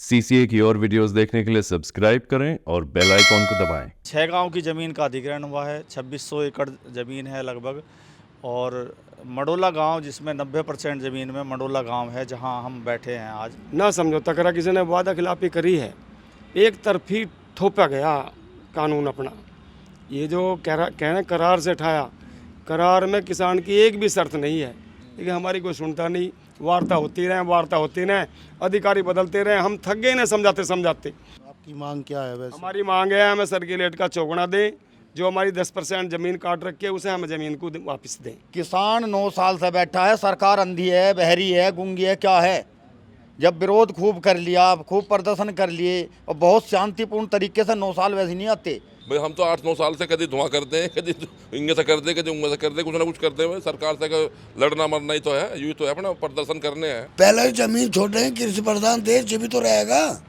CCA की और videos देखने के लिए सब्सक्राइब करें और बेल आइकॉन को दबाएं। 6 गांव की ज़मीन का अधिग्रहण हुआ है। 2600 एकड़ ज़मीन है लगभग। और मंडोला गांव, जिसमें 90% ज़मीन में मंडोला गांव है, जहां हम बैठे हैं आज। ना समझौता करा, किसी ने वादा खिलाफी करी है, एक तरफी थोपा गया कानून अपना। ये जो कह रहे करार से उठाया, करार में किसान की एक भी शर्त नहीं है, लेकिन हमारी कोई सुनता नहीं। वार्ता होती रहे, अधिकारी बदलते रहे, हम थक गए ना समझाते समझाते। आपकी मांग क्या है वैसे? हमारी मांग है हमें सर्किलेट का चौगुना दें, जो हमारी 10% ज़मीन काट रखी है उसे हमें ज़मीन को वापस दें। किसान 9 साल से बैठा है, सरकार अंधी है, बहरी है, गूंगी है, क्या है। जब विरोध खूब कर लिया, खूब प्रदर्शन कर लिए और बहुत शांतिपूर्ण तरीके से 9 साल वैसे नहीं आते। भाई हम तो 8-9 साल से कभी धुआं करते हैं, कभी इंगे से करते हैं, कभी उंगे से करते हैं, कुछ ना कुछ करते हैं। सरकार से लड़ना मरना ही तो है, यही तो है, अपना प्रदर्शन करने हैं। पहले जमीन छोड़ रहे हैं, कृषि प्रधान देश ये भी तो रहेगा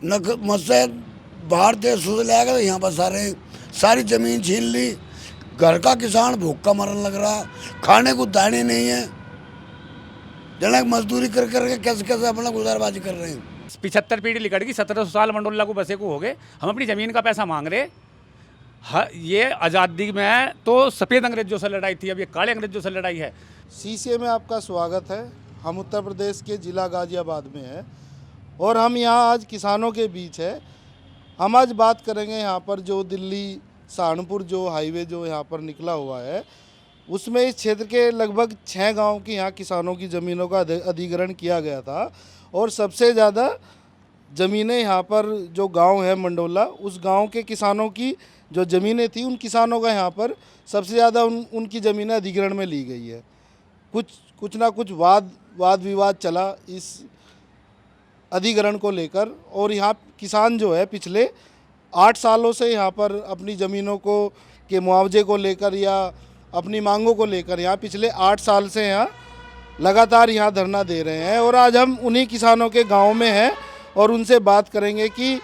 न, मुझसे बाहर देश से लाएगा तो यहाँ पर सारी जमीन छीन ली। घर का किसान भूख का मरने लग रहा, खाने को दाने नहीं है, जनक मजदूरी कर करके कैसे कैसे अपना गुजारबाजी कर रहे हैं। 75 पीढ़ी लिकट गई, 1700 साल मंडोला को बसे को हो गए, हम अपनी ज़मीन का पैसा मांग रहे। ये आज़ादी में तो सफ़ेद अंग्रेजों से लड़ाई थी, अब ये काले अंग्रेजों से लड़ाई है। सीसीए में आपका स्वागत है। हम उत्तर प्रदेश के ज़िला गाज़ियाबाद में हैं और हम यहाँ आज किसानों के बीच है। हम आज बात करेंगे यहाँ पर जो दिल्ली सहारनपुर जो हाईवे जो यहाँ पर निकला हुआ है, उसमें इस क्षेत्र के लगभग 6 गांव की यहाँ किसानों की ज़मीनों का अधिग्रहण किया गया था। और सबसे ज़्यादा ज़मीनें यहाँ पर जो गांव है मंडोला, उस गांव के किसानों की जो ज़मीनें थी, उन किसानों का यहाँ पर सबसे ज़्यादा उनकी ज़मीनें अधिग्रहण में ली गई है। कुछ ना कुछ वाद विवाद चला इस अधिग्रहण को लेकर, और यहाँ किसान जो है पिछले 8 सालों से यहाँ पर अपनी ज़मीनों को के मुआवजे को लेकर या अपनी मांगों को लेकर यहाँ पिछले 8 साल से यहाँ लगातार यहाँ धरना दे रहे हैं। और आज हम उन्हीं किसानों के गांव में हैं और उनसे बात करेंगे कि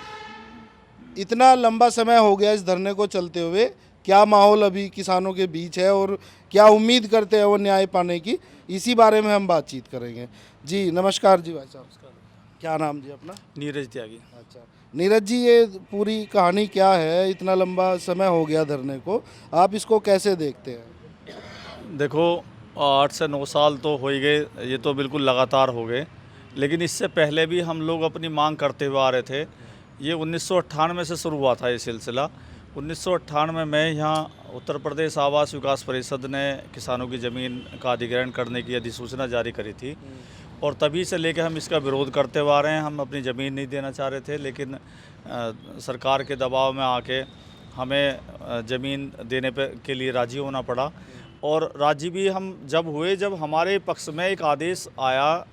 इतना लंबा समय हो गया इस धरने को चलते हुए, क्या माहौल अभी किसानों के बीच है और क्या उम्मीद करते हैं वो न्याय पाने की, इसी बारे में हम बातचीत करेंगे। जी नमस्कार जी भाई साहब, क्या नाम जी अपना? नीरज त्यागी। अच्छा नीरज जी, ये पूरी कहानी क्या है? इतना लंबा समय हो गया धरने को, आप इसको कैसे देखते हैं? देखो, 8 से 9 साल तो हो ही गए, ये तो बिल्कुल लगातार हो गए। लेकिन इससे पहले भी हम लोग अपनी मांग करते हुए आ रहे थे। ये 1998 से शुरू हुआ था ये सिलसिला। 1998 में यहाँ उत्तर प्रदेश आवास विकास परिषद ने किसानों की ज़मीन का अधिग्रहण करने की अधिसूचना जारी करी थी, और तभी से लेकर हम इसका विरोध करते हुए आ रहे हैं। हम अपनी ज़मीन नहीं देना चाह रहे थे, लेकिन सरकार के दबाव में आके हमें ज़मीन देने के लिए राज़ी होना पड़ा। और राज़ी भी हम जब हमारे पक्ष में एक आदेश आया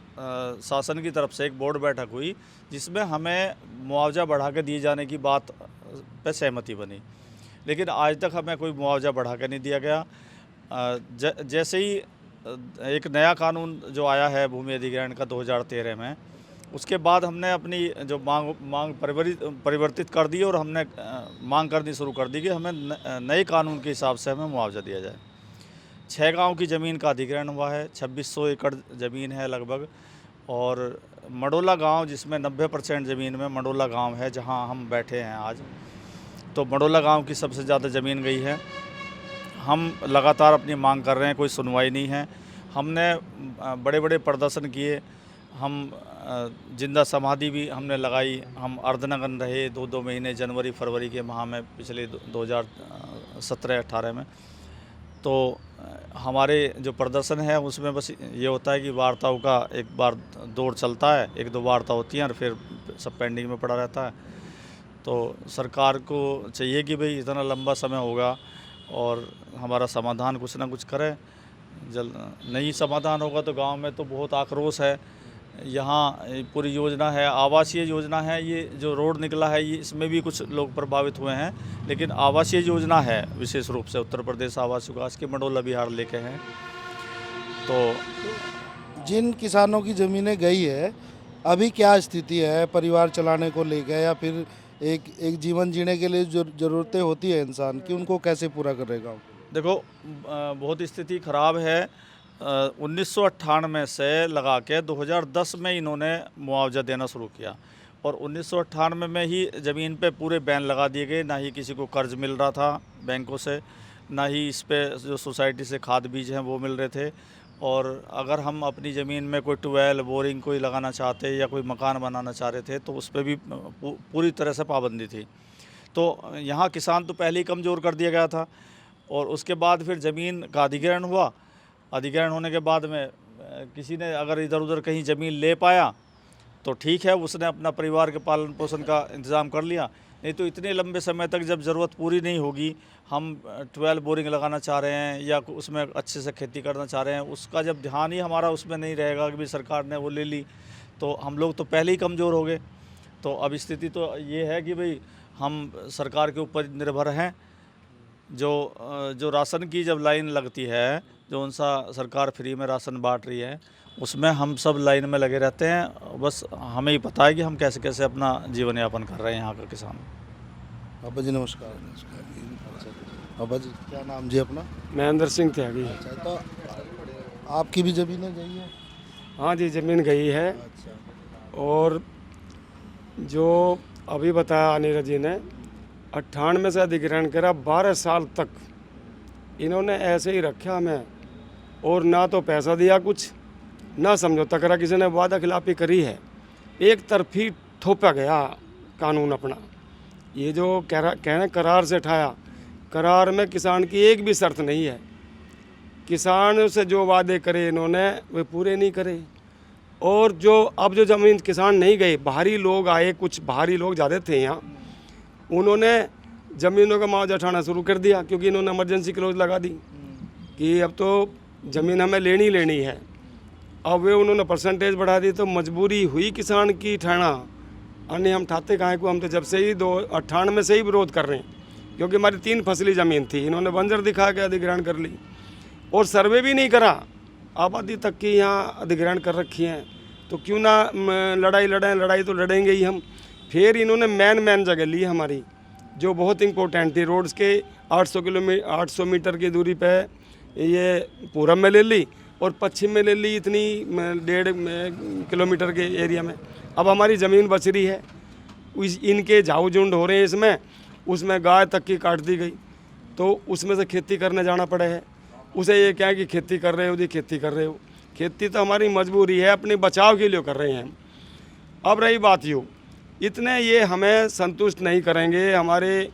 शासन की तरफ से, एक बोर्ड बैठक हुई जिसमें हमें मुआवजा बढ़ा के दिए जाने की बात पे सहमति बनी। लेकिन आज तक हमें कोई मुआवजा बढ़ा के नहीं दिया गया। जैसे ही एक नया कानून जो आया है भूमि अधिग्रहण का 2013 में, उसके बाद हमने अपनी जो मांग परिवर्तित कर दी और हमने मांग करनी शुरू कर दी कि हमें नए कानून के हिसाब से हमें मुआवजा दिया जाए। 6 गांव की ज़मीन का अधिग्रहण हुआ है। 2600 एकड़ ज़मीन है लगभग। और मंडोला गांव, जिसमें 90% ज़मीन में मंडोला गांव है, जहां हम बैठे हैं आज, तो मंडोला गांव की सबसे ज़्यादा ज़मीन गई है। हम लगातार अपनी मांग कर रहे हैं, कोई सुनवाई नहीं है। हमने बड़े बड़े प्रदर्शन किए, हम जिंदा समाधि भी हमने लगाई, हम अर्धनग्न रहे 2 महीने, जनवरी फरवरी के माह में, पिछले 2017-18 में। तो हमारे जो प्रदर्शन है उसमें बस ये होता है कि वार्ताओं का एक बार दौर चलता है, 1-2 वार्ता होती हैं और फिर सब पेंडिंग में पड़ा रहता है। तो सरकार को चाहिए कि भाई इतना लंबा समय होगा और हमारा समाधान कुछ ना कुछ करे। नहीं समाधान होगा तो गांव में तो बहुत आक्रोश है। यहाँ पूरी योजना है, आवासीय योजना है, ये जो रोड निकला है ये, इसमें भी कुछ लोग प्रभावित हुए हैं, लेकिन आवासीय योजना है विशेष रूप से उत्तर प्रदेश आवास विकास के मंडोला बिहार लेके हैं। तो जिन किसानों की ज़मीनें गई है, अभी क्या स्थिति है परिवार चलाने को लेकर, या फिर एक जीवन जीने के लिए जो ज़रूरतें होती है इंसान की, उनको कैसे पूरा करेगा? देखो, बहुत स्थिति ख़राब है। 1998 से लगा के 2010 में इन्होंने मुआवजा देना शुरू किया और 1998 में ही ज़मीन पे पूरे बैन लगा दिए गए। ना ही किसी को कर्ज मिल रहा था बैंकों से, ना ही इस पे जो सोसाइटी से खाद बीज हैं वो मिल रहे थे। और अगर हम अपनी ज़मीन में कोई ट्यूबवेल बोरिंग कोई लगाना चाहते या कोई मकान बनाना चाह रहे थे तो उस पर भी पूरी तरह से पाबंदी थी। तो यहाँ किसान तो पहले ही कमज़ोर कर दिया गया था और उसके बाद फिर ज़मीन का अधिग्रहण हुआ। अधिग्रहण होने के बाद में किसी ने अगर इधर उधर कहीं ज़मीन ले पाया तो ठीक है, उसने अपना परिवार के पालन पोषण का इंतज़ाम कर लिया। नहीं तो इतने लंबे समय तक जब ज़रूरत पूरी नहीं होगी, हम ट्यूबवेल बोरिंग लगाना चाह रहे हैं या उसमें अच्छे से खेती करना चाह रहे हैं, उसका जब ध्यान ही हमारा उसमें नहीं रहेगा कि भाई सरकार ने वो ले ली तो हम लोग तो पहले ही कमज़ोर हो गए। तो अब स्थिति तो ये है कि भाई हम सरकार के ऊपर निर्भर हैं। जो राशन की जब लाइन लगती है, जो उनसा सरकार फ्री में राशन बांट रही है, उसमें हम सब लाइन में लगे रहते हैं। बस हमें ही पता है कि हम कैसे कैसे अपना जीवन यापन कर रहे हैं यहाँ का किसान। बाबा जी नमस्कार। बाबा जी क्या नाम जी अपना? महेंद्र सिंह त्यागी। अच्छा, तो आपकी भी ज़मीनें गई है? हाँ जी, ज़मीन गई है। और जो अभी बताया नीरज जी ने 98 से अधिग्रहण करा, 12 साल तक इन्होंने ऐसे ही रखा हमें और ना तो पैसा दिया कुछ, ना समझौता करा। किसी ने वादा खिलाफी करी है, एक तरफी थोपा गया कानून अपना। ये जो कहना करार से उठाया, करार में किसान की एक भी शर्त नहीं है। किसान से जो वादे करे इन्होंने वे पूरे नहीं करे। और जो अब जो ज़मीन किसान नहीं गए, बाहरी लोग आए, कुछ बाहरी लोग ज़्यादा थे यहाँ, उन्होंने ज़मीनों का मुआवजा उठाना शुरू कर दिया क्योंकि इन्होंने इमरजेंसी क्लोज लगा दी कि अब तो ज़मीन हमें लेनी है। अब वे उन्होंने परसेंटेज बढ़ा दी तो मजबूरी हुई किसान की ठाना। अन्य हम ठाते कहाँ को, हम तो जब से ही 98 से ही विरोध कर रहे हैं क्योंकि हमारी 3 फसली ज़मीन थी, इन्होंने बंजर दिखा के अधिग्रहण कर ली और सर्वे भी नहीं करा। आबादी तक की यहाँ अधिग्रहण कर रखी हैं, तो क्यों ना लड़ाई लड़ें। लड़ाई तो लड़ेंगे ही हम। फिर इन्होंने मैन जगह ली हमारी, जो बहुत इंपॉर्टेंट थी। रोड्स के 800 मीटर की दूरी पे ये पूरब में ले ली और पश्चिम में ले ली, इतनी 1.5 किलोमीटर के एरिया में। अब हमारी ज़मीन बच रही है, इनके झाऊ झुंड हो रहे हैं इसमें, उसमें गाय तक की काट दी गई तो उसमें से खेती करने जाना पड़े है। उसे ये क्या है कि खेती कर रहे हो जी, खेती कर रहे हो। खेती तो हमारी मजबूरी है, अपने बचाव के लिए कर रहे हैं। अब रही बात यूँ, इतने ये हमें संतुष्ट नहीं करेंगे, हमारे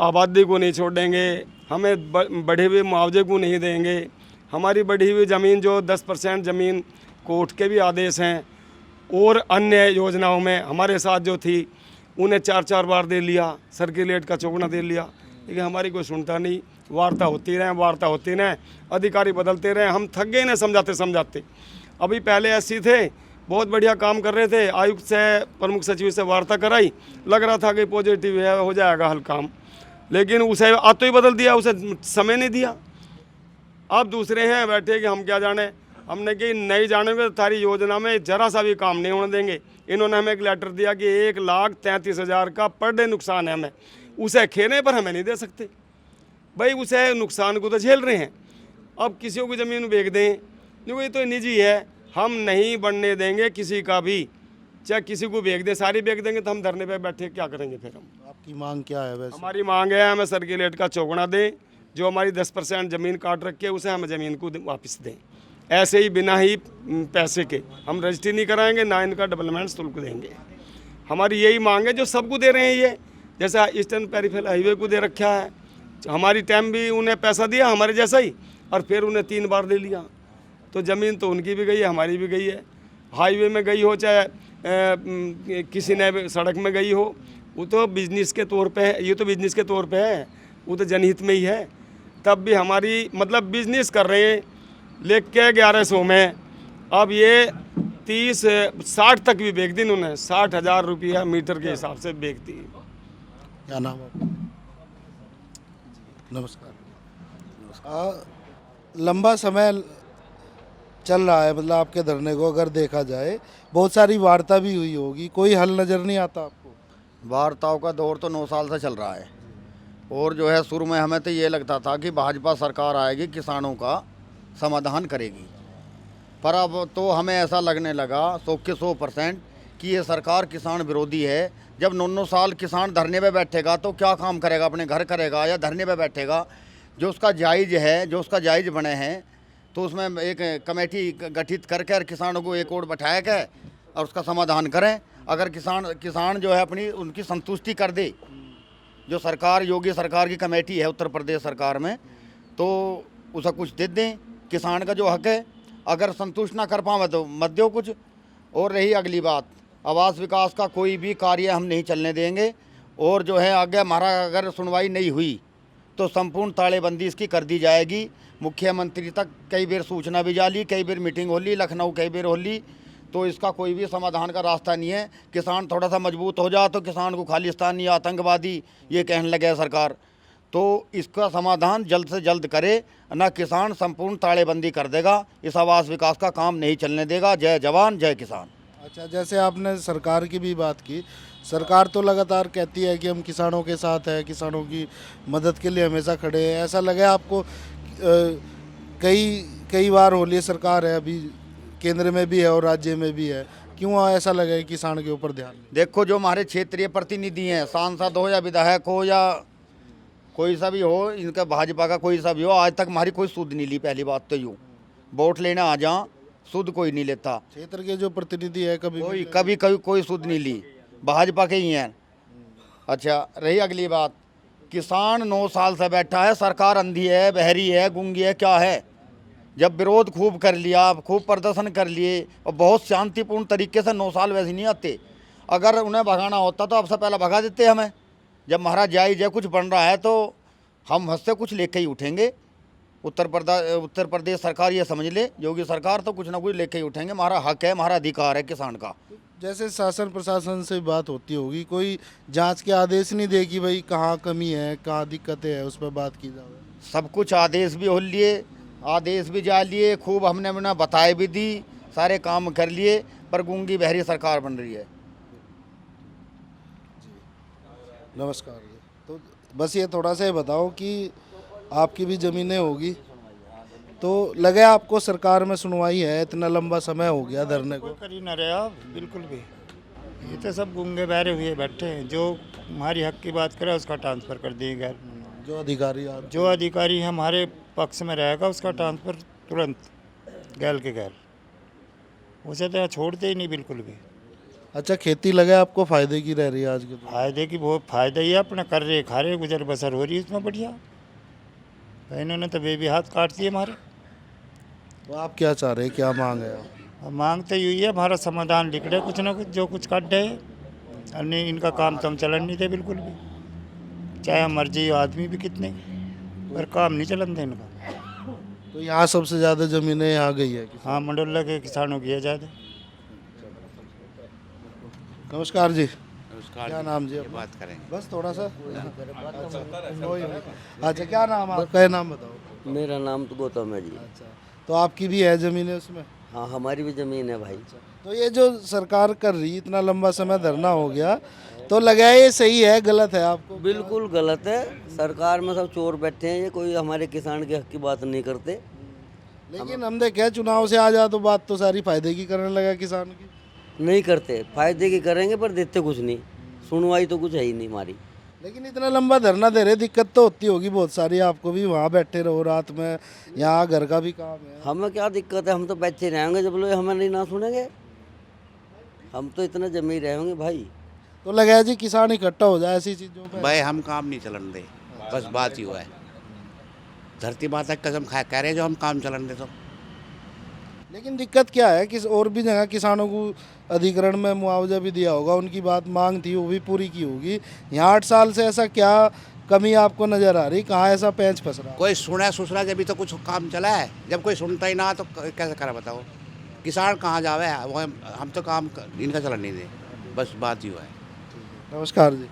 आबादी को नहीं छोड़ेंगे, हमें बढ़े हुए मुआवजे को नहीं देंगे। हमारी बढ़ी हुई ज़मीन जो 10% ज़मीन कोर्ट के भी आदेश हैं और अन्य योजनाओं में हमारे साथ जो थी उन्हें 4 बार दे लिया, सर्किलेट का चौगुना दे लिया, लेकिन हमारी कोई सुनता नहीं। वार्ता होती रहे, अधिकारी बदलते रहे, हम थक गए ना समझाते। अभी पहले ऐसी थे, बहुत बढ़िया काम कर रहे थे, आयुक्त से प्रमुख सचिव से वार्ता कराई, लग रहा था कि पॉजिटिव है, हो जाएगा हल काम, लेकिन उसे आतो ही बदल दिया, उसे समय नहीं दिया। अब दूसरे हैं बैठे कि हम क्या जाने, हमने कि नहीं जानेंगे तो सारी योजना में जरा सा भी काम नहीं होने देंगे। इन्होंने हमें एक लेटर दिया कि 1,33,000 का पर डे नुकसान है हमें, उसे खेने पर हमें नहीं दे सकते। भाई उसे नुकसान को तो झेल रहे हैं, अब किसी को ज़मीन बेच दें, क्योंकि ये तो निजी है, हम नहीं बनने देंगे किसी का भी। चाहे किसी को बेच दें, सारी बेच देंगे तो हम धरने पे बैठे क्या करेंगे फिर हम। आपकी मांग क्या है वैसे? हमारी मांग है हमें सर्किलेट का चौगुना दें, जो हमारी 10% ज़मीन काट रखी है उसे हमें ज़मीन को वापस दें। ऐसे ही बिना ही पैसे के हम रजिस्ट्री नहीं कराएंगे, ना इनका डेवलपमेंट शुल्क देंगे। हमारी यही मांग है जो सबको दे रहे हैं ये, जैसा ईस्टर्न पेरिफेरल हाईवे को दे रखा है। हमारी टाइम भी उन्हें पैसा दिया हमारे जैसा ही, और फिर उन्हें 3 बार दे लिया। तो ज़मीन तो उनकी भी गई है, हमारी भी गई है। हाईवे में गई हो चाहे किसी ने सड़क में गई हो, वो तो बिजनेस के तौर पे है, ये तो बिजनेस के तौर पे है, वो तो जनहित में ही है। तब भी हमारी मतलब बिजनेस कर रहे हैं, लेके 1100 में, अब ये 60 तक भी बेच दी उन्होंने, 60,000 रुपया मीटर के हिसाब से बेच दी। क्या नाम है? नमस्कार। लंबा समय चल रहा है, मतलब आपके धरने को अगर देखा जाए, बहुत सारी वार्ता भी हुई होगी, कोई हल नज़र नहीं आता आपको? वार्ताओं का दौर तो 9 साल से चल रहा है, और जो है शुरू में हमें तो ये लगता था कि भाजपा सरकार आएगी, किसानों का समाधान करेगी। पर अब तो हमें ऐसा लगने लगा 100% कि ये सरकार किसान विरोधी है। जब 9 साल किसान धरने पे बैठेगा तो क्या काम करेगा, अपने घर करेगा या धरने पे बैठेगा? जो उसका जायज़ है, जो उसका जायज़ बने हैं, तो उसमें एक कमेटी गठित करके और किसानों को एक और बैठाया के और उसका समाधान करें। अगर किसान जो है अपनी उनकी संतुष्टि कर दे, जो सरकार योगी सरकार की कमेटी है उत्तर प्रदेश सरकार में, तो उसे कुछ दे दें, किसान का जो हक है। अगर संतुष्ट ना कर पावे तो मत दो कुछ। और रही अगली बात, आवास विकास का कोई भी कार्य हम नहीं चलने देंगे। और जो है आगे हमारा अगर सुनवाई नहीं हुई तो संपूर्ण तालेबंदी इसकी कर दी जाएगी। मुख्यमंत्री तक कई बार सूचना भी जाली, कई बार मीटिंग होली, लखनऊ कई बार होली, तो इसका कोई भी समाधान का रास्ता नहीं है। किसान थोड़ा सा मजबूत हो जाए तो किसान को खालिस्तानी या आतंकवादी ये कहने लगे सरकार, तो इसका समाधान जल्द से जल्द करे, ना किसान संपूर्ण तालेबंदी कर देगा। इस आवास विकास का काम नहीं चलने देगा। जय जवान जय किसान। अच्छा, जैसे आपने सरकार की भी बात की, सरकार तो लगातार कहती है कि हम किसानों के साथ है, किसानों की मदद के लिए हमेशा खड़े हैं। ऐसा लगा आपको कई बार हो लिए सरकार है, अभी केंद्र में भी है और राज्य में भी है, क्यों ऐसा लगा है किसान के ऊपर ध्यान? देखो, जो हमारे क्षेत्रीय प्रतिनिधि हैं, सांसद हो या विधायक हो या कोई सा भी हो, इनका भाजपा का कोई सा भी हो, आज तक हमारी कोई सुध नहीं ली। पहली बात तो यूँ वोट लेने आ जाओ, सुध कोई नहीं लेता। क्षेत्र के जो प्रतिनिधि है कभी कोई सुध नहीं ली, भाजपा के ही हैं। अच्छा, रही अगली बात, किसान 9 साल से बैठा है, सरकार अंधी है, बहरी है, गूंगी है, क्या है? जब विरोध खूब कर लिया, खूब प्रदर्शन कर लिए और बहुत शांतिपूर्ण तरीके से 9 साल वैसे नहीं आते। अगर उन्हें भगाना होता तो अब से पहले भगा देते हमें। जब महाराज जायज़ है, कुछ बन रहा है तो हम हद से कुछ लेके ही उठेंगे। उत्तर प्रदेश सरकार ये समझ ले, योगी सरकार तो कुछ ना कुछ लेके ही उठेंगे। हमारा हक है, हमारा अधिकार है किसान का। जैसे शासन प्रशासन से बात होती होगी, कोई जांच के आदेश नहीं दे कि भाई कहाँ कमी है, कहाँ दिक्कतें हैं, उस पर बात की जाए? सब कुछ आदेश भी हो लिए, आदेश भी जा लिए, खूब हमने उन्हें बताए भी दी, सारे काम कर लिए, पर गूंगी बहरी सरकार बन रही है। नमस्कार जी। तो बस ये थोड़ा सा ये बताओ कि आपकी भी ज़मीनें होगी, तो लगे आपको सरकार में सुनवाई है, इतना लंबा समय हो गया धरने को? कर ही ना रहे आप, बिल्कुल भी। ये तो सब गूंगे बहरे हुए बैठे हैं। जो हमारी हक की बात करे उसका ट्रांसफ़र कर दिए गए। जो अधिकारी हमारे पक्ष में रहेगा उसका ट्रांसफ़र तुरंत गैल के गैल, उसे तो छोड़ते ही नहीं बिल्कुल भी। अच्छा, खेती लगे आपको फ़ायदे की रह रही है आज के? फ़ायदे की बहुत फ़ायदा ही है, अपना कर रहे खा रहे, गुजर बसर हो रही है इसमें बढ़िया। इन्होंने तो बेबी हाथ काट दिए हमारे। तो आप क्या चाह रहे हैं, क्या मांग है? अब मांग तो यही है, हमारा समाधान लिख रहे कुछ ना कुछ, जो कुछ काट रहे और नहीं इनका काम तो हम चलन नहीं थे बिल्कुल भी, चाहे मर्जी आदमी भी कितने, पर काम नहीं चलन थे इनका। तो यहाँ सबसे ज़्यादा ज़मीनें यहाँ गई है? हाँ, मंडोला के किसानों की है ज़्यादा। नमस्कार जी। नमस्कार। क्या नाम जी? बात करेंगे बस थोड़ा सा। अच्छा, क्या नाम आपका? नाम बताओ। मेरा नाम तो गौतम है जी। अच्छा, तो आपकी भी है ज़मीन है उसमें? हाँ, हमारी भी ज़मीन है भाई। तो ये जो सरकार कर रही, इतना लंबा समय धरना हो गया, तो लगा है ये सही है गलत है आपको? बिल्कुल गलत है। सरकार में सब चोर बैठे हैं, ये कोई हमारे किसान के हक की बात नहीं करते। लेकिन हम देखे चुनाव से आ जा तो बात तो सारी फायदे की करने लगा किसान की। नहीं करते, फायदे की करेंगे पर देते कुछ नहीं, सुनवाई तो कुछ है ही नहीं हमारी। लेकिन इतना लंबा धरना दे रहे, दिक्कत तो होती होगी बहुत सारी आपको भी, वहाँ बैठे रहो रात में, यहाँ घर का भी काम है। हमें क्या दिक्कत है, हम तो बैठे रहेंगे जब लोग हमें नहीं ना सुनेंगे, हम तो इतना जमी रहेंगे भाई। तो लगा है जी किसान इकट्ठा हो जाए ऐसी चीज़ों पे? भाई हम काम नहीं चलन दे, बस बात ही हुआ है। धरती माता की कसम खा कह रहे जो हम काम चलन दे। तो लेकिन दिक्कत क्या है कि और भी जगह किसानों को अधिग्रहण में मुआवजा भी दिया होगा, उनकी बात मांग थी वो भी पूरी की होगी। यहाँ 8 साल से ऐसा क्या कमी आपको नज़र आ रही, कहाँ ऐसा पेंच फंस रहा? कोई सुना सुसरा जब भी तो कुछ काम चला है, जब कोई सुनता ही ना तो कैसे करा बताओ? किसान कहाँ जावे, वो हम तो काम इनका चलन नहीं दे, बस बात ही हुआ है। नमस्कार जी।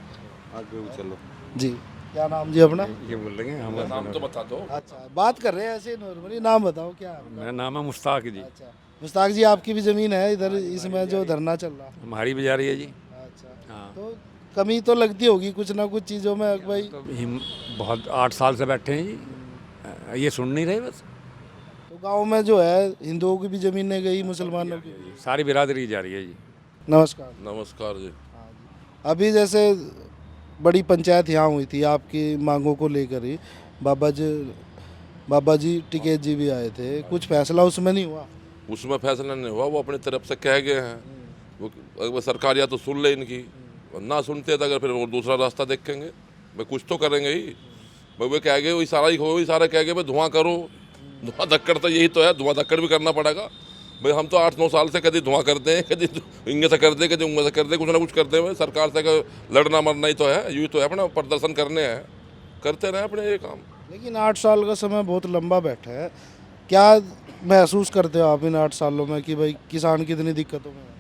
आगे चलो जी, क्या नाम जी अपना? ये बोल रहे हैं हम नाम तो बता दो। अच्छा, बात कर रहे हैं ऐसे नॉर्मली, नाम बताओ क्या है आपका? मेरा नाम है मुश्ताक जी। अच्छा, मुश्ताक जी, आपकी भी ज़मीन है इधर इसमें जो धरना चल रहा? हमारी भी जा रही है जी। अच्छा, हाँ। तो कमी तो लगती होगी कुछ ना कुछ चीज़ों में भाई। हम बहुत 8 साल से बैठे हैं जी, ये सुन नहीं रहे बस। तो गांव में जो है हिंदुओं की भी ज़मीनें गई, मुसलमानों की भी। सारी बिरादरी जा रही है जी। नमस्कार। नमस्कार जी। अभी जैसे बड़ी पंचायत यहाँ हुई थी आपकी मांगों को लेकर ही, बाबा जी टिकैत जी भी आए थे, कुछ फैसला उसमें नहीं हुआ? उसमें फैसला नहीं हुआ, वो अपनी तरफ से कह गए हैं। वो सरकार या तो सुन ले इनकी, ना सुनते तो अगर फिर वो दूसरा रास्ता देखेंगे। भाई कुछ तो करेंगे ही। भाई वे कह गए वही सारा कह गए भाई धुआं करो, धुआं धक्कड़ तो यही तो है, धुआं धक्कड़ भी करना पड़ेगा। भाई हम तो 8-9 साल से कभी धुआं करते हैं, कभी इंगे से करते, कभी उंगे से करते, कुछ ना कुछ करते हुए सरकार से लड़ना मरना ही तो है, यही तो है, अपना प्रदर्शन करने हैं, करते रहे अपने ये काम। लेकिन 8 साल का समय बहुत लंबा बैठा है, क्या महसूस करते हो आप इन 8 सालों में कि भाई किसान कितनी दिक्कतों में है?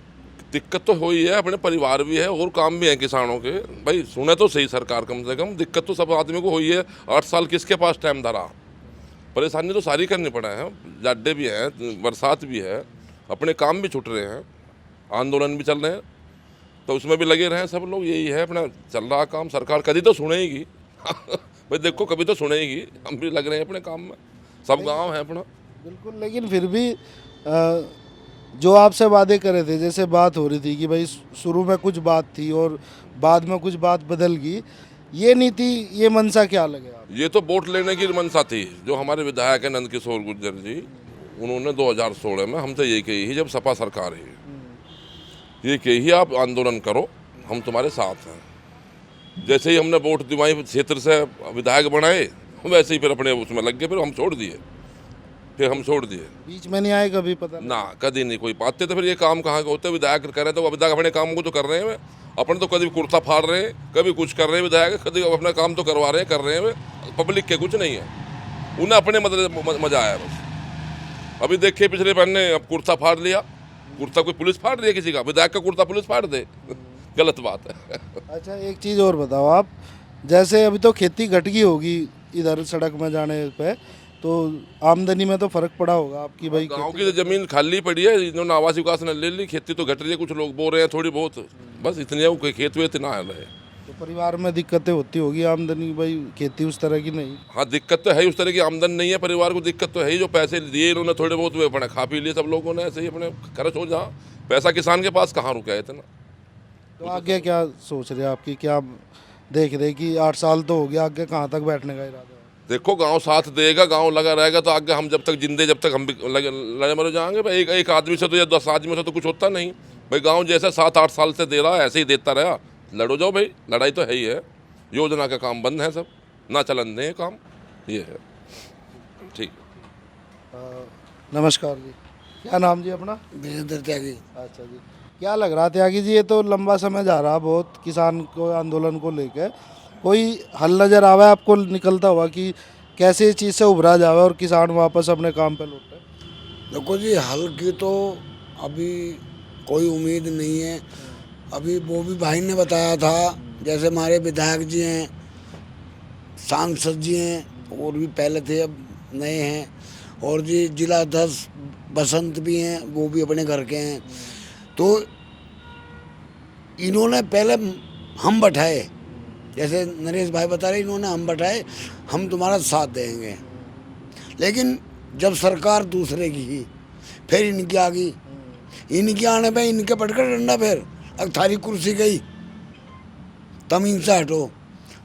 दिक्कत तो हो ही है, अपने परिवार भी है और काम भी है किसानों के। भाई सुने तो सही सरकार, कम से कम दिक्कत तो सब आदमी को हुई है। 8 साल किसके पास टाइम धरा, परेशानी तो सारी करनी पड़ा है। जाड्डे भी हैं, बरसात भी है, अपने काम भी छूट रहे हैं, आंदोलन भी चल रहे हैं, तो उसमें भी लगे रहे हैं सब लोग। यही है अपना चल रहा काम। सरकार कभी तो सुनेगी भाई देखो, कभी तो सुनेगी। हम भी लग रहे हैं अपने काम में, सब गांव है अपना। बिल्कुल, लेकिन फिर भी जो आपसे वादे करे थे, जैसे बात हो रही थी कि भाई शुरू में कुछ बात थी और बाद में कुछ बात बदल गई, ये नीति, ये मनसा क्या लगे आप? ये तो वोट लेने की मनसा थी। जो हमारे विधायक है नंद किशोर गुर्जर जी, उन्होंने 2016 में हमसे ये कही, जब सपा सरकार है, ये कही आप आंदोलन करो, हम तुम्हारे साथ हैं। जैसे ही हमने वोट दिवाई क्षेत्र से विधायक बनाए, वैसे ही फिर अपने उसमें लग गए, फिर हम छोड़ दिए। बीच में नहीं आए कभी? पता ना, कभी नहीं कोई पाते। तो फिर ये काम कहाँ के होते? विधायक कर रहे हैं तो विधायक अपने काम को तो कर रहे हैं। अपन तो कभी कुर्ता फाड़ रहे हैं, कभी कुछ कर रहे हैं, विधायक कभी अपना काम तो करवा रहे हैं, कर रहे हैं। पब्लिक के कुछ नहीं है, उन्हें अपने मजा आया बस। अभी देखिए पिछले महीने अब कुर्ता फाड़ लिया, कुर्ता कोई पुलिस फाड़ रही है किसी का? विधायक का कुर्ता पुलिस फाड़ दे, गलत बात है। अच्छा, एक चीज़ और बताओ आप, जैसे अभी तो खेती घट गई होगी इधर सड़क में जाने पे, तो आमदनी में तो फर्क पड़ा होगा आपकी? भाई गांव की तो जमीन खाली पड़ी है, इन्होंने आवास विकास ने ले ली, खेती तो घट रही है, कुछ लोग बो रहे हैं थोड़ी बहुत, बस इतने कोई खेत वेत ना रहे। तो परिवार में दिक्कतें होती होगी, आमदनी भाई खेती उस तरह की नहीं? हाँ, दिक्कत तो है, उस तरह की आमदनी नहीं है परिवार को, दिक्कत तो है ही। जो पैसे दिए इन्होंने थोड़े बहुत, वे अपने खा पी लिए सब लोगों ने, ऐसे ही अपने खर्च हो। जहाँ पैसा किसान के पास कहाँ रुका है इतना। तो आगे क्या सोच रहे हैं आपकी, क्या देख रहे कि 8 साल तो हो गया, आगे कहाँ तक बैठने का इरादा है? देखो, गांव साथ देगा, गांव लगा रहेगा तो आगे हम जब तक जिंदे, जब तक हम भी लड़े मरे जाएंगे। भाई एक आदमी से तो या 10 आदमी से तो कुछ होता नहीं। भाई गांव जैसे 7-8 साल से दे रहा है, ऐसे ही देता रहा। लड़ो जाओ भाई, लड़ाई तो है ही है। योजना का काम बंद है, सब ना चलन दें काम, ये है। ठीक। नमस्कार जी, क्या नाम जी अपना? वीरेंद्र त्यागी। अच्छा जी, क्या लग रहा त्यागी जी, ये तो लंबा समय जा रहा बहुत किसान को आंदोलन को लेकर, कोई हल नज़र आवा है आपको निकलता हुआ कि कैसे इस चीज़ से उभरा जावे और किसान वापस अपने काम पे लौटे? देखो जी, हल की तो अभी कोई उम्मीद नहीं है। अभी वो भी भाई ने बताया था, जैसे हमारे विधायक जी हैं, सांसद जी हैं, और भी पहले थे अब नए हैं, और जी जिला अध्यक्ष बसंत भी हैं, वो भी अपने घर के हैं। तो इन्होंने पहले हम बैठाए, जैसे नरेश भाई बता रहे, इन्होंने हम बैठाए, हम तुम्हारा साथ देंगे। लेकिन जब सरकार दूसरे की ही, फिर इनकी आ गई, इनके आने पे इनके पटकर डंडा, फिर अब थारी कुर्सी गई, तमीन से हटो।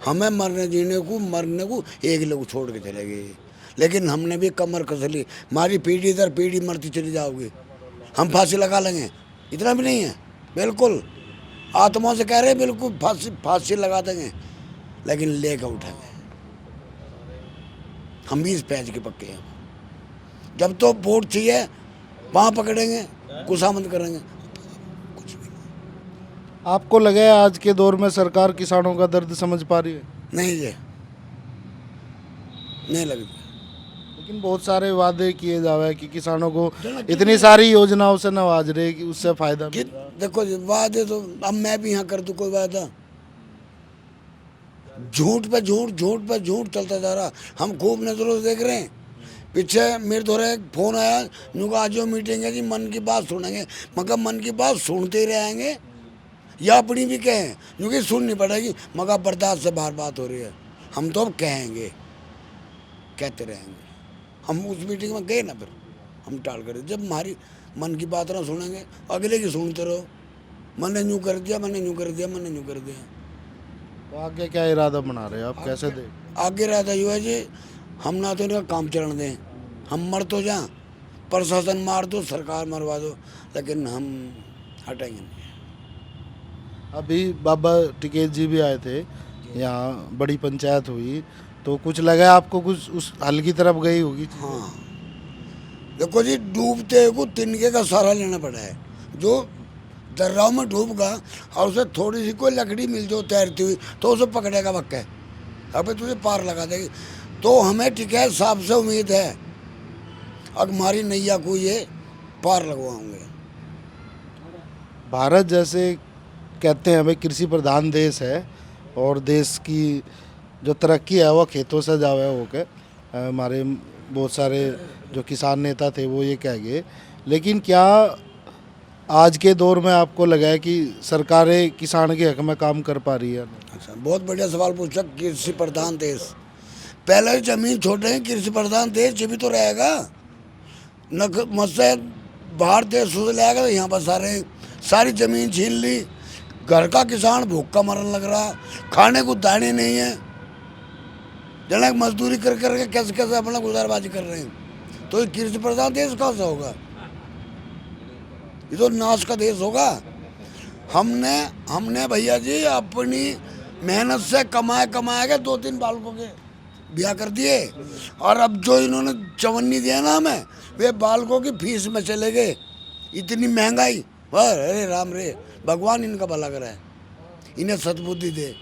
हमें मरने को एक लोग छोड़ के चले गए, लेकिन हमने भी कमर कस ली। हमारी पीढ़ी दर पीढ़ी मरती चली जाओगी, हम फांसी लगा लेंगे, इतना भी नहीं है। बिल्कुल आत्मा से कह रहे हैं, बिल्कुल फांसी लगा देंगे, लेकिन लेकर उठेंगे। हम भी इस पैज के पक्के हैं। जब तो वोट चाहिए वहाँ पकड़ेंगे, खुशामद करेंगे, कुछ भी नहीं। आपको लगे आज के दौर में सरकार किसानों का दर्द समझ पा रही है? नहीं जी, नहीं लगती। लेकिन बहुत सारे वादे किए जावे कि किसानों को इतनी सारी योजनाओं से नवाज रहे कि उससे फायदा मिल रहा है। देखो जी, वादे तो अब मैं भी यहाँ कर दूँ कोई वादा? झूठ पे झूठ चलता जा रहा। हम खूब नजरों से देख रहे हैं। पीछे मेरे द्वारा एक फोन आया, नुका आज जो मीटिंग है जी, मन की बात सुनेंगे। मगर मन की बात सुनते ही रहेंगे या अपनी भी कहें, क्योंकि सुननी पड़ेगी। मगर बर्दाश्त से बाहर बात हो रही है। हम तो अब कहेंगे, कहते रहेंगे। हम उस मीटिंग में गए ना, फिर हम टाल कर जब हमारी मन की बात ना सुनेंगे अगले की सुनते रहो, मैंने यूँ कर दिया, मैंने यूँ कर दिया, मैंने यूँ कर दिया। तो आगे क्या इरादा बना रहे हैं आप, कैसे दे? आगे रहता यू है जी, हम ना तो इनका काम चलन दें, हम मर तो जाएं, प्रशासन मार दो, सरकार मरवा दो, लेकिन हम हटेंगे नहीं। अभी बाबा टिकैत जी भी आए थे यहाँ, बड़ी पंचायत हुई, तो कुछ लगा आपको कुछ उस हल की तरफ गई होगी? हाँ देखो जी, डूबते को तिनके का सहारा लेना पड़ा है। जो दर्राव में डूब गया और उसे थोड़ी सी कोई लकड़ी मिल जाओ तैरती हुई तो उसे पकड़ेगा वक्के, अबे तुझे पार लगा देगी। तो हमें टिकैत साहब से उम्मीद है अब हमारी नैया को ये पार लगवाओगे। भारत जैसे कहते हैं भाई कृषि प्रधान देश है और देश की जो तरक्की है वो खेतों से जावे होकर, हमारे बहुत सारे जो किसान नेता थे वो ये कह गए, लेकिन क्या आज के दौर में आपको लगा है कि सरकारें किसान के हक में काम कर पा रही है? अच्छा, बहुत बढ़िया सवाल पूछा। कृषि प्रधान देश, पहले जमीन छोड़े हैं, कृषि प्रधान देश ये भी तो रहेगा न, मुझसे बाहर देश से लाएगा तो यहाँ पर सारी जमीन छीन ली, घर का किसान भूख का मरने लग रहा, खाने को दाने नहीं है, जनक मजदूरी कर करके कैसे कैसे अपना गुजारबाजी कर रहे हैं। तो ये कृषि प्रधान देश कहाँ से होगा? ये तो नाश का देश होगा। हमने भैया जी अपनी मेहनत से कमाए के 2-3 बालकों के ब्याह कर दिए, और अब जो इन्होंने चवन्नी दिया ना हमें, वे बालकों की फीस में चले गए। इतनी महंगाई, अरे राम रे, भगवान इनका भला करे, इन्हें सद्बुद्धि दे।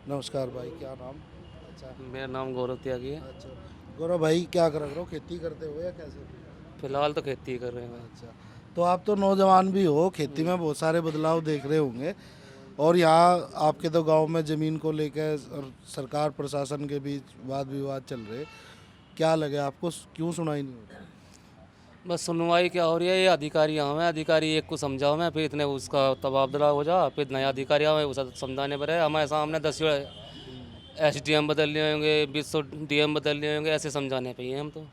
नमस्कार भाई, क्या नाम? अच्छा, मेरा नाम गौरव त्यागी है। अच्छा गौरव भाई, क्या कर रहे हो, खेती करते हो या कैसे? फिलहाल तो खेती कर रहे हैं। अच्छा, तो आप तो नौजवान भी हो, खेती में बहुत सारे बदलाव देख रहे होंगे, और यहाँ आपके तो गांव में ज़मीन को लेकर और सरकार प्रशासन के बीच वाद विवाद चल रहे, क्या लगे आपको, क्यों सुनाई नहीं होती? बस सुनवाई क्या हो रही है, ये अधिकारी आवे, अधिकारी एक को समझाओ में, फिर इतने उसका तबादला हो जा, फिर नया अधिकारी आवे उसे समझाने पर है। हमारे सामने 10 SDM बदल लिए होंगे, 20 DM बदल लिए होंगे, ऐसे समझाने पे ही हैं हम तो।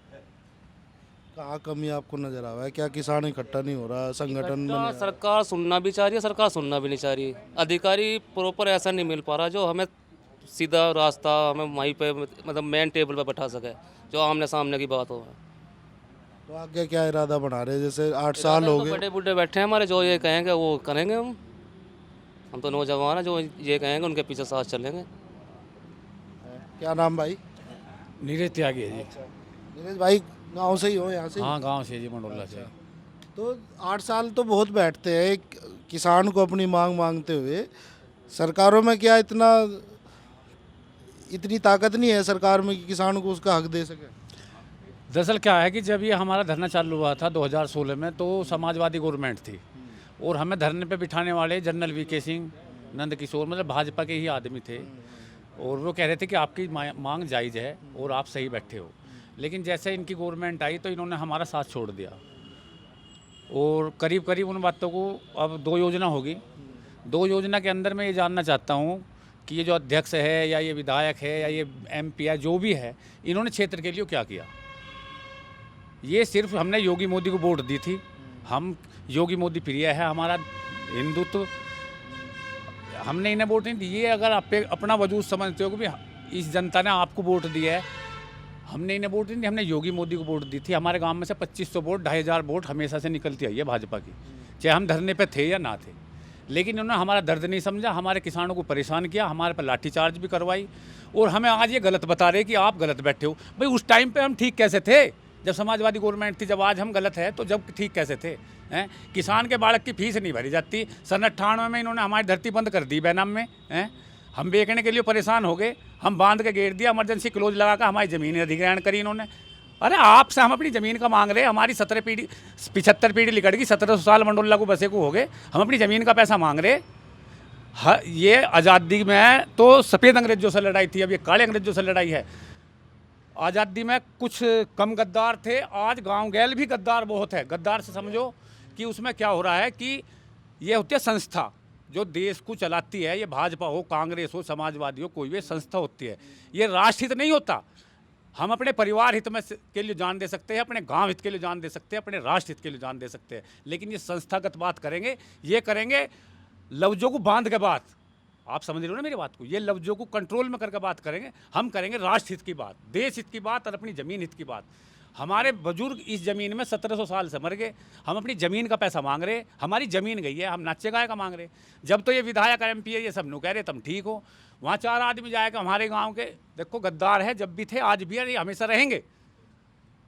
कहाँ कमी आपको नजर आ रहा है? क्या किसान इकट्ठा नहीं हो रहा, संगठन में? सरकार सुनना भी चाह रही है, सरकार सुनना भी नहीं चाह रही। अधिकारी प्रॉपर ऐसा नहीं मिल पा रहा जो हमें सीधा रास्ता, हमें वहीं पे मतलब मेन टेबल पे बैठा सके, जो आमने सामने की बात हो। तो आगे क्या इरादा बना रहे हैं? जैसे 8 साल हो गए, बड़े बूढ़े बैठे हैं हमारे, जो ये कहेंगे वो करेंगे। हम तो नौजवान हैं, जो ये कहेंगे उनके पीछे साथ चलेंगे। क्या नाम भाई? नीरज त्यागी है जी। नीरज भाई, गांव से ही हो, यहाँ से? हाँ, गांव से जी, मंडोला से। तो 8 साल तो बहुत बैठते हैं किसान को अपनी मांग मांगते हुए, सरकारों में क्या इतनी ताकत नहीं है सरकार में कि किसान को उसका हक दे सके? दरअसल क्या है कि जब ये हमारा धरना चालू हुआ था 2016 में, तो समाजवादी गवर्नमेंट थी, और हमें धरने पे बिठाने वाले जनरल VK सिंह, नंद किशोर, मतलब भाजपा के ही आदमी थे, और वो कह रहे थे कि आपकी मांग जायज़ है और आप सही बैठे हो। लेकिन जैसे इनकी गवर्नमेंट आई तो इन्होंने हमारा साथ छोड़ दिया, और करीब करीब उन बातों को, अब 2 योजना होगी, 2 योजना के अंदर मैं ये जानना चाहता हूँ कि ये जो अध्यक्ष है या ये विधायक है या ये MP है, जो भी है, इन्होंने क्षेत्र के लिए क्या किया? ये सिर्फ हमने योगी मोदी को वोट दी थी, हम योगी मोदी प्रिय है, हमारा हिंदुत्व, हमने इन्हें वोट नहीं दी। ये अगर आप अपना वजूद समझते हो कि भाई इस जनता ने आपको वोट दिया है, हमने इन्हें वोट नहीं दी, हमने योगी मोदी को वोट दी थी। हमारे गांव में से 2500 वोट, 2500 वोट हमेशा से निकलती आई है भाजपा की, चाहे हम धरने पे थे या ना थे। लेकिन उन्होंने हमारा दर्द नहीं समझा, हमारे किसानों को परेशान किया, हमारे पर लाठीचार्ज भी करवाई, और हमें आज ये गलत बता रहे कि आप गलत बैठे हो। भाई उस टाइम पे हम ठीक कैसे थे जब समाजवादी गवर्नमेंट थी? जब आज हम गलत है तो जब ठीक कैसे थे? हैं, किसान के बालक की फीस नहीं भरी जाती। सन 98 में इन्होंने हमारी धरती बंद कर दी बेनाम में, हैं, हम बेचने के लिए परेशान हो गए, हम बांध के घेर दिया, इमरजेंसी क्लोज लगा कर हमारी ज़मीन अधिग्रहण करी इन्होंने। अरे आपसे हम अपनी ज़मीन का मांग रहे, हमारी 75 पीढ़ी लिकट गई, 1700 साल मंडोला को बसे को हो गए, हम अपनी ज़मीन का पैसा मांग रहे। ये आज़ादी में तो सफ़ेद अंग्रेजों से लड़ाई थी, अब ये काले अंग्रेजों से लड़ाई है। आज़ादी में कुछ कम गद्दार थे, आज गांव गैल भी गद्दार बहुत है। गद्दार से समझो कि उसमें क्या हो रहा है कि ये होती है संस्था जो देश को चलाती है, ये भाजपा हो, कांग्रेस हो, समाजवादी हो, कोई भी संस्था होती है, ये राष्ट्रहित नहीं होता। हम अपने परिवार हित में के लिए जान दे सकते हैं, अपने गांव हित के लिए जान दे सकते हैं, अपने राष्ट्र हित के लिए जान दे सकते हैं, लेकिन ये संस्थागत बात करेंगे, ये करेंगे लफ्जों को बांध के बात। आप समझ रहे हो ना मेरी बात को? ये लफ्जों को कंट्रोल में करके बात करेंगे। हम करेंगे राष्ट्र हित की बात, देश हित की बात और अपनी ज़मीन हित की बात। हमारे बुजुर्ग इस ज़मीन में 1700 साल से मर गए, हम अपनी ज़मीन का पैसा मांग रहे, हमारी ज़मीन गई है, हम नाचे गाय का मांग रहे। जब तो ये विधायक MP है, ये सब नु कह रहे तुम ठीक हो, वहाँ 4 आदमी जाएगा हमारे गांव के, देखो गद्दार है, जब भी थे आज भी है, हमेशा रहेंगे।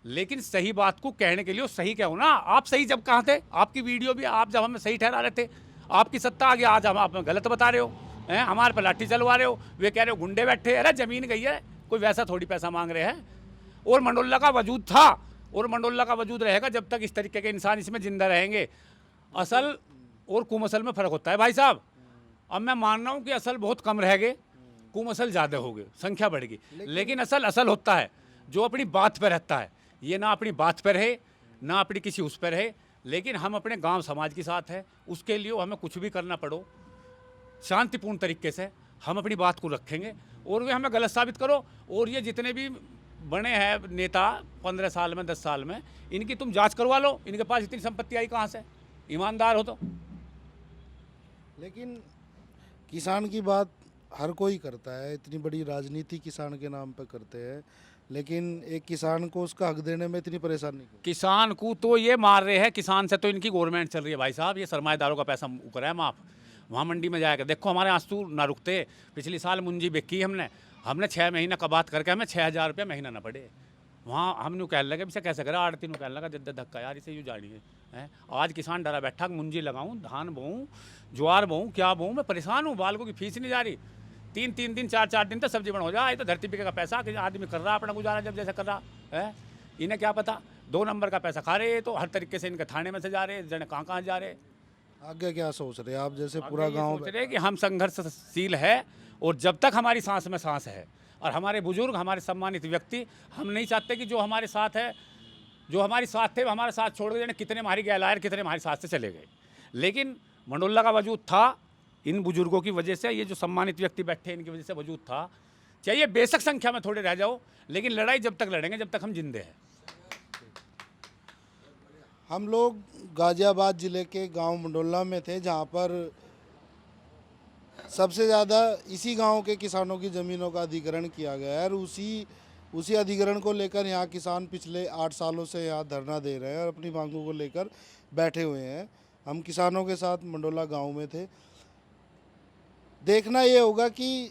लेकिन सही बात को कहने के लिए सही क्या हो ना। आप सही जब कहाँ थे? आपकी वीडियो भी आप जब हमें सही ठहरा रहे थे, आपकी सत्ता आ गया, आज हम आप गलत बता रहे हो हैं, हमारे पर लाठी चलवा रहे हो। वे कह रहे हो गुंडे बैठे, अरे ज़मीन गई है, कोई वैसा थोड़ी पैसा मांग रहे हैं। और मंडोला का वजूद था और मंडोला का वजूद रहेगा जब तक इस तरीके के इंसान इसमें जिंदा रहेंगे। असल और कुमसल में फ़र्क होता है भाई साहब। अब मैं मान रहा हूँ कि असल बहुत कम रह गए, कुमसल ज़्यादा हो गए, संख्या बढ़ गई, लेकिन असल होता है जो अपनी बात पर रहता है। ये ना अपनी बात पर है, ना अपनी किसी उस पर है, लेकिन हम अपने गांव समाज के साथ है। उसके लिए हमें कुछ भी करना पड़ो, शांतिपूर्ण तरीके से हम अपनी बात को रखेंगे और वे हमें गलत साबित करो। और ये जितने भी बने हैं नेता 15 साल में 10 साल में, इनकी तुम जांच करवा लो, इनके पास इतनी संपत्ति आई कहाँ से? ईमानदार हो तो। लेकिन किसान की बात हर कोई करता है, इतनी बड़ी राजनीति किसान के नाम पे करते हैं, लेकिन एक किसान को उसका हक देने में इतनी परेशानी क्यों? किसान को तो ये मार रहे हैं, किसान से तो इनकी गवर्नमेंट चल रही है भाई साहब। ये सरमाएदारों का पैसा करा है माफ, वहाँ मंडी में जाएगा। देखो हमारे आंसू ना रुकते। पिछले साल मुंजी बेची हमने 6 महीना का बात करके हमें 6000 रुपया महीना ना पड़े। वहाँ हमने कहने लगे इसे कैसे करा, आड़ती कहने लगा जद्द धक्का यार, इसे यूँ जानी है। आज किसान डरा बैठा, मुंजी लगाऊँ, धान बोऊँ, ज्वार बोऊँ, क्या बोऊँ, मैं परेशान हूँ। बालकों की फीस नहीं जा रही, 3 दिन 4 दिन तक सब्जी बन हो जाए। तो धरती पे का पैसा कि आदमी कर रहा अपना गुजारा जब जैसा कर रहा है। इन्हें क्या पता, 2 नंबर का पैसा खा रहे। तो हर तरीके से इनके थाने में से जा रहे, जने कहाँ जा रहे। आगे क्या सोच रहे हैं आप? जैसे पूरा गांव सोच रहे कि हम संघर्षशील है और जब तक हमारी सांस में सांस है और हमारे बुजुर्ग, हमारे सम्मानित व्यक्ति, हम नहीं चाहते कि जो हमारे साथ है, जो हमारे साथ थे, हमारे साथ छोड़ के कितने हमारी गैलायर, कितने हमारे साथ से चले गए। लेकिन मंडोला का वजूद था इन बुजुर्गों की वजह से, ये जो सम्मानित व्यक्ति बैठे इनकी वजह से वजूद था। चाहिए बेशक संख्या में थोड़े रह जाओ, लेकिन लड़ाई जब तक लड़ेंगे जब तक हम जिंदे हैं। हम लोग गाजियाबाद ज़िले के गांव मंडोला में थे, जहां पर सबसे ज़्यादा इसी गांव के किसानों की ज़मीनों का अधिग्रहण किया गया है और उसी अधिग्रहण को लेकर यहां किसान पिछले 8 सालों से यहां धरना दे रहे हैं और अपनी मांगों को लेकर बैठे हुए हैं। हम किसानों के साथ मंडोला गांव में थे। देखना ये होगा कि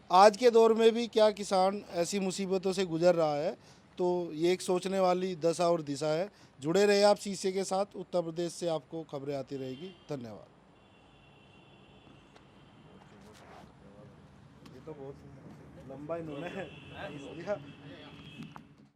आज के दौर में भी क्या किसान ऐसी मुसीबतों से गुजर रहा है, तो ये एक सोचने वाली दशा और दिशा है। जुड़े रहे आप शीशे के साथ, उत्तर प्रदेश से आपको खबरें आती रहेगी। धन्यवाद। ये तो बहुत लंबा इन्होंने